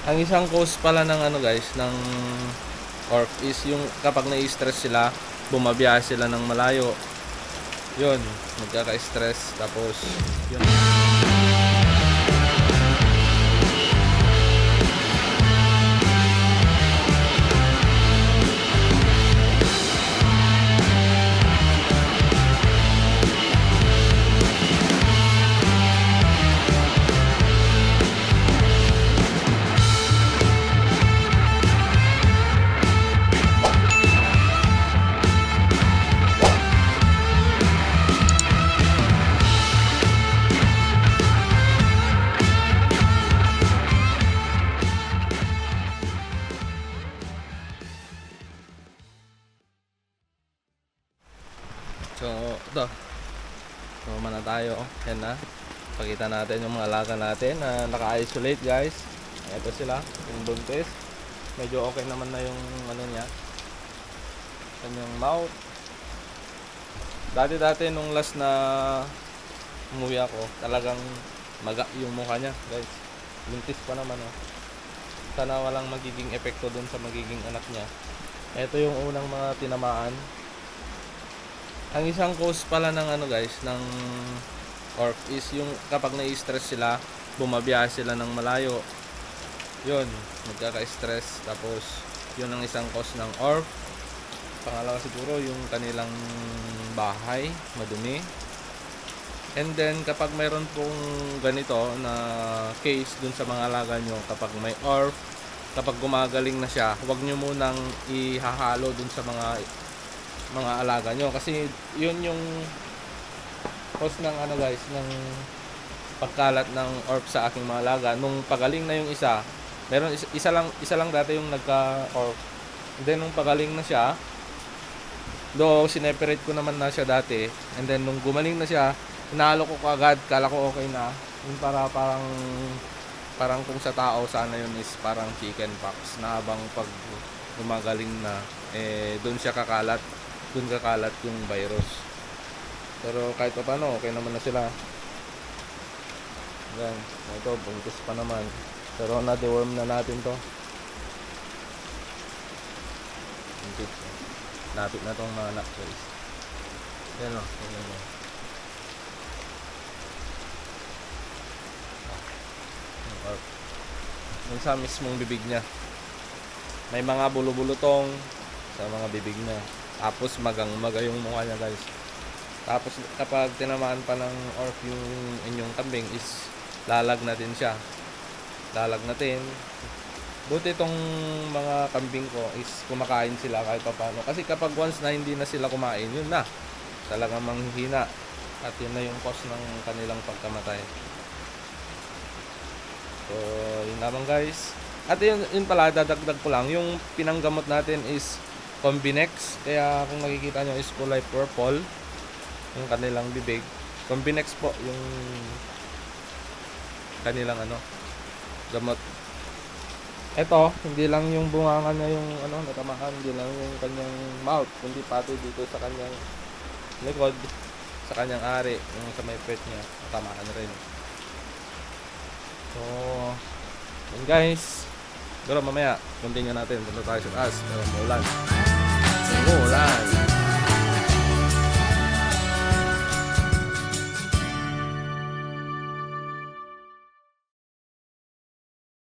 Ang isang cause pala ng ano guys, ng orc is yung kapag na-stress sila, bumabiyahe sila ng malayo. Yun, magkaka-stress tapos yun. So, ito. Sumama na tayo. Yan na. Pakita natin yung mga alaga natin na naka-isolate guys. Ito sila, yung buntis. Medyo okay naman na yung ano niya. Kanyang mouth. Dati nung last na umuwi ako, talagang maga yung mukha niya guys. Buntis pa naman oh. Sana walang magiging epekto dun sa magiging anak niya. Ito yung unang mga tinamaan. Ang isang cause pala ng ano guys, ng orc is yung kapag na-stress sila, bumabiyahe sila ng malayo. Yun, magkaka-stress tapos yun ang isang cause ng orc. Pangalawa siguro yung kanilang bahay, madumi. And then kapag mayroon pong ganito na case dun sa mga alaga nyo, kapag may orc, kapag gumagaling na siya, huwag nyo munang ihahalo dun sa mga alaga nyo kasi yun yung cause ng ano guys, ng pagkalat ng orb sa aking mga alaga. Nung pagaling na yung isa, meron isa lang dati yung nagka-orb. And then nung pagaling na siya, do sineperate ko naman na siya dati, and then nung gumaling na siya, hinalo ko agad, kala ko okay na. Yung parang kung sa tao sana yun is parang chicken pox na habang pag gumagaling na doon siya kakalat yung virus. Pero kahit pa paano, okay naman na sila. Yan, ito buntis pa naman. Pero na-deworm na natin to. Buntis. Lapit na tong mga anak guys. Yan o, yan o. Yung sa mismong bibig niya, may mga bulo-bulutong sa mga bibig niya. Tapos magang-maga yung mukha niya guys. Tapos kapag tinamaan pa ng orc yung inyong kambing is lalagnatin siya. Lalagnatin. Buti itong mga kambing ko is kumakain sila kahit pa paano. Kasi kapag once na hindi na sila kumain, yun na. Talagang manghihina. At yun na yung cause ng kanilang pagkamatay. So, yun naman guys. At yun pala, dadagdag ko lang. Yung pinanggamot natin is Combinex. Kaya kung nakikita nyo is kulay purple yung kanilang bibig. Combinex po yung kanilang gamot. Ito, hindi lang yung bunganga niya yung natamaan, hindi lang yung kanyang mouth, kundi pati dito sa kanyang likod, sa kanyang ari, yung sa may pet niya, natamaan rin. So, yun guys. Pero mamaya, continue natin. Punta tayo sa taas. Pero maulan.